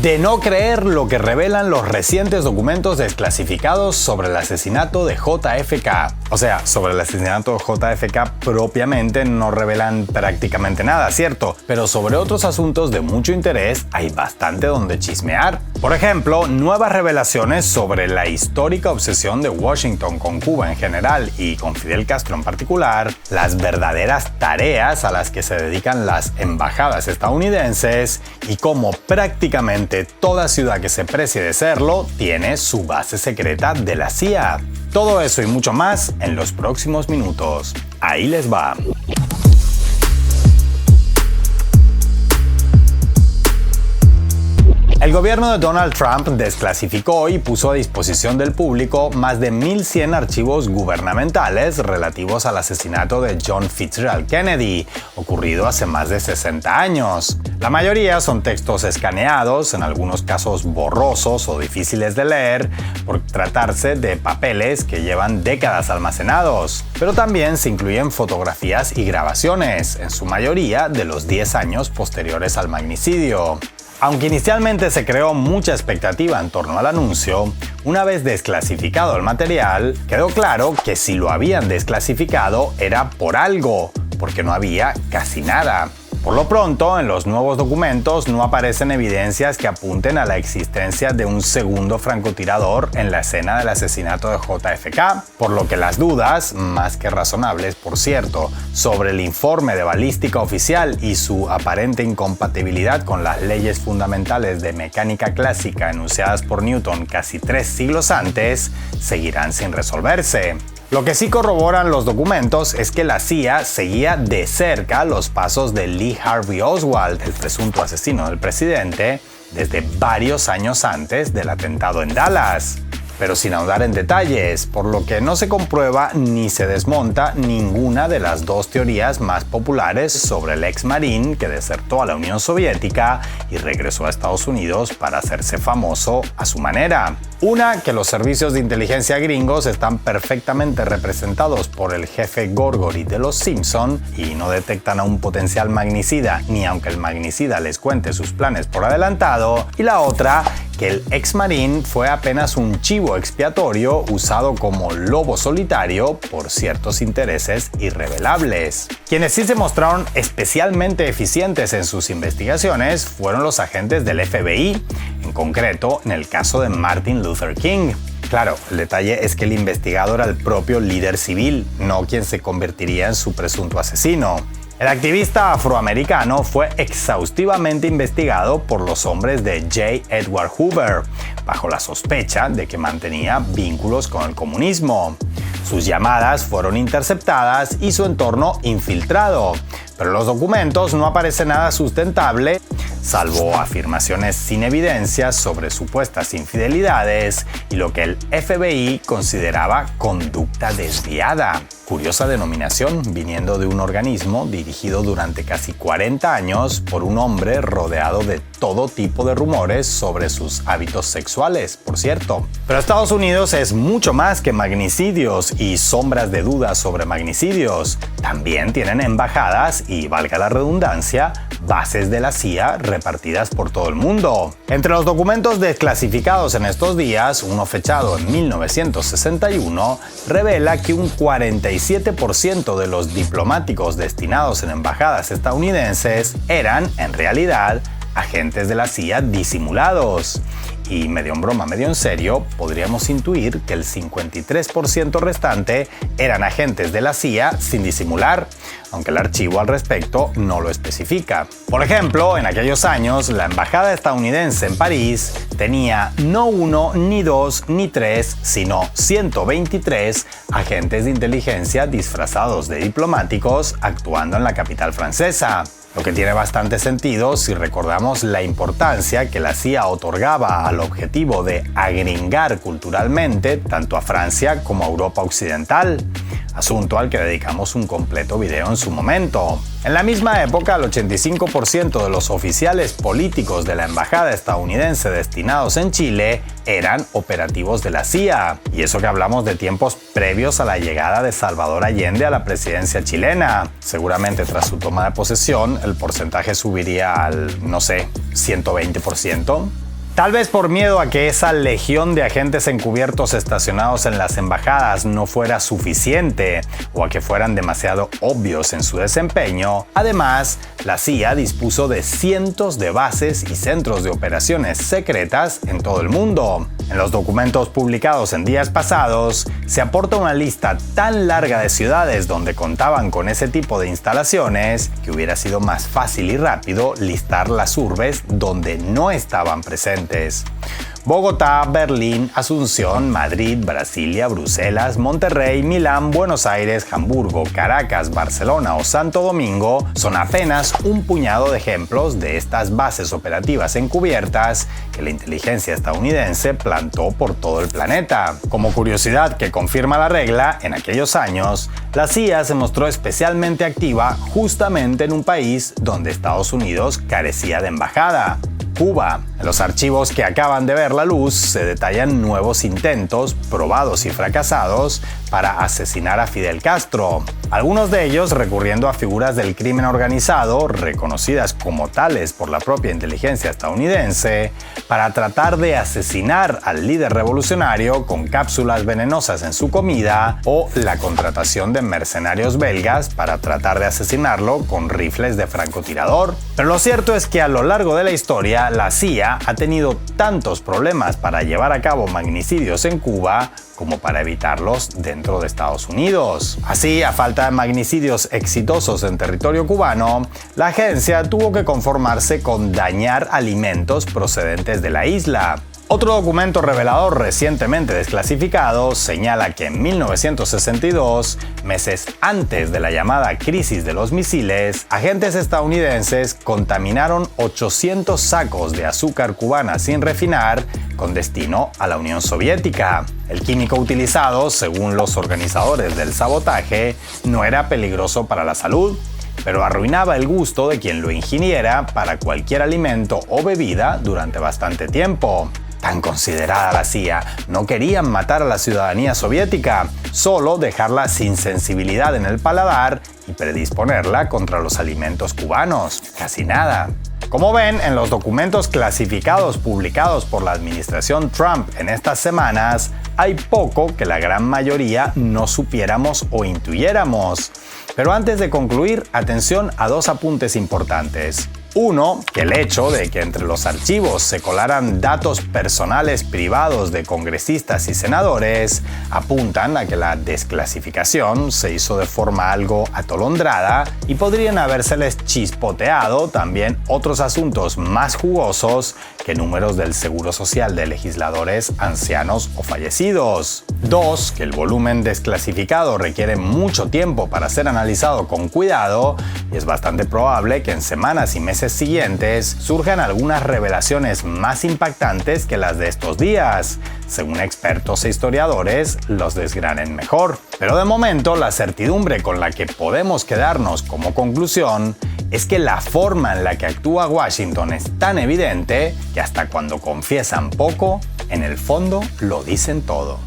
de no creer lo que revelan los recientes documentos desclasificados sobre el asesinato de JFK. O sea, sobre el asesinato de JFK propiamente no revelan prácticamente nada, ¿cierto? Pero sobre otros asuntos de mucho interés hay bastante donde chismear. Por ejemplo, nuevas revelaciones sobre la histórica obsesión de Washington con Cuba en general y con Fidel Castro en particular, las verdaderas tareas a las que se dedican las embajadas estadounidenses y cómo prácticamente toda ciudad que se precie de serlo tiene su base secreta de la CIA. Todo eso y mucho más en los próximos minutos. Ahí les va. El gobierno de Donald Trump desclasificó y puso a disposición del público más de 1.100 archivos gubernamentales relativos al asesinato de John Fitzgerald Kennedy, ocurrido hace más de 60 años. La mayoría son textos escaneados, en algunos casos borrosos o difíciles de leer, por tratarse de papeles que llevan décadas almacenados. Pero también se incluyen fotografías y grabaciones, en su mayoría de los 10 años posteriores al magnicidio. Aunque inicialmente se creó mucha expectativa en torno al anuncio, una vez desclasificado el material, quedó claro que si lo habían desclasificado era por algo, porque no había casi nada. Por lo pronto, en los nuevos documentos no aparecen evidencias que apunten a la existencia de un segundo francotirador en la escena del asesinato de JFK, por lo que las dudas, más que razonables por cierto, sobre el informe de balística oficial y su aparente incompatibilidad con las leyes fundamentales de mecánica clásica enunciadas por Newton casi 3 siglos antes, seguirán sin resolverse. Lo que sí corroboran los documentos es que la CIA seguía de cerca los pasos de Lee Harvey Oswald, el presunto asesino del presidente, desde varios años antes del atentado en Dallas, pero sin ahondar en detalles, por lo que no se comprueba ni se desmonta ninguna de las dos teorías más populares sobre el ex marín que desertó a la Unión Soviética y regresó a Estados Unidos para hacerse famoso a su manera. Una, que los servicios de inteligencia gringos están perfectamente representados por el jefe Gorgory de los Simpson y no detectan a un potencial magnicida ni aunque el magnicida les cuente sus planes por adelantado. Y la otra, que el ex marín fue apenas un chivo expiatorio usado como lobo solitario por ciertos intereses irrevelables. Quienes sí se mostraron especialmente eficientes en sus investigaciones fueron los agentes del FBI, en concreto en el caso de Martin Luther King. Claro, el detalle es que el investigado era el propio líder civil, no quien se convertiría en su presunto asesino. El activista afroamericano fue exhaustivamente investigado por los hombres de J. Edward Hoover, bajo la sospecha de que mantenía vínculos con el comunismo. Sus llamadas fueron interceptadas y su entorno infiltrado, pero en los documentos no aparece nada sustentable, salvo afirmaciones sin evidencias sobre supuestas infidelidades y lo que el FBI consideraba conducta desviada. Curiosa denominación viniendo de un organismo dirigido durante casi 40 años por un hombre rodeado de todo tipo de rumores sobre sus hábitos sexuales, por cierto. Pero Estados Unidos es mucho más que magnicidios y sombras de dudas sobre magnicidios. También tienen embajadas y, valga la redundancia, bases de la CIA repartidas por todo el mundo. Entre los documentos desclasificados en estos días, uno fechado en 1961 revela que un 47% de los diplomáticos destinados en embajadas estadounidenses eran, en realidad, agentes de la CIA disimulados. Y medio en broma, medio en serio, podríamos intuir que el 53% restante eran agentes de la CIA sin disimular, aunque el archivo al respecto no lo especifica. Por ejemplo, en aquellos años, la embajada estadounidense en París tenía no 1, ni 2, ni 3, sino 123 agentes de inteligencia disfrazados de diplomáticos actuando en la capital francesa. Lo que tiene bastante sentido si recordamos la importancia que la CIA otorgaba al objetivo de agringar culturalmente tanto a Francia como a Europa Occidental, asunto al que dedicamos un completo video en su momento. En la misma época, el 85% de los oficiales políticos de la embajada estadounidense destinados en Chile eran operativos de la CIA, y eso que hablamos de tiempos previos a la llegada de Salvador Allende a la presidencia chilena. Seguramente tras su toma de posesión, el porcentaje subiría al, no sé, 120%. Tal vez por miedo a que esa legión de agentes encubiertos estacionados en las embajadas no fuera suficiente o a que fueran demasiado obvios en su desempeño, además, la CIA dispuso de cientos de bases y centros de operaciones secretas en todo el mundo. En los documentos publicados en días pasados, se aporta una lista tan larga de ciudades donde contaban con ese tipo de instalaciones que hubiera sido más fácil y rápido listar las urbes donde no estaban presentes. Bogotá, Berlín, Asunción, Madrid, Brasilia, Bruselas, Monterrey, Milán, Buenos Aires, Hamburgo, Caracas, Barcelona o Santo Domingo son apenas un puñado de ejemplos de estas bases operativas encubiertas que la inteligencia estadounidense plantó por todo el planeta. Como curiosidad que confirma la regla, en aquellos años, la CIA se mostró especialmente activa justamente en un país donde Estados Unidos carecía de embajada: Cuba. En los archivos que acaban de ver la luz se detallan nuevos intentos, probados y fracasados, para asesinar a Fidel Castro. Algunos de ellos recurriendo a figuras del crimen organizado, reconocidas como tales por la propia inteligencia estadounidense, para tratar de asesinar al líder revolucionario con cápsulas venenosas en su comida, o la contratación de mercenarios belgas para tratar de asesinarlo con rifles de francotirador. Pero lo cierto es que a lo largo de la historia, la CIA ha tenido tantos problemas para llevar a cabo magnicidios en Cuba como para evitarlos dentro de Estados Unidos. Así, a falta de magnicidios exitosos en territorio cubano, la agencia tuvo que conformarse con dañar alimentos procedentes de la isla. Otro documento revelador recientemente desclasificado señala que en 1962, meses antes de la llamada crisis de los misiles, agentes estadounidenses contaminaron 800 sacos de azúcar cubana sin refinar con destino a la Unión Soviética. El químico utilizado, según los organizadores del sabotaje, no era peligroso para la salud, pero arruinaba el gusto de quien lo ingiriera para cualquier alimento o bebida durante bastante tiempo. Tan considerada la CIA, no querían matar a la ciudadanía soviética, solo dejarla sin sensibilidad en el paladar y predisponerla contra los alimentos cubanos. Casi nada. Como ven, en los documentos clasificados publicados por la administración Trump en estas semanas, hay poco que la gran mayoría no supiéramos o intuyéramos. Pero antes de concluir, atención a dos apuntes importantes. Uno, que el hecho de que entre los archivos se colaran datos personales privados de congresistas y senadores apuntan a que la desclasificación se hizo de forma algo atolondrada y podrían habérseles chispoteado también otros asuntos más jugosos que números del Seguro Social de legisladores ancianos o fallecidos. Dos, que el volumen desclasificado requiere mucho tiempo para ser analizado con cuidado y es bastante probable que en semanas y meses siguientes surjan algunas revelaciones más impactantes que las de estos días. Según expertos e historiadores, los desgranen mejor. Pero de momento, la certidumbre con la que podemos quedarnos como conclusión es que la forma en la que actúa Washington es tan evidente que hasta cuando confiesan poco, en el fondo lo dicen todo.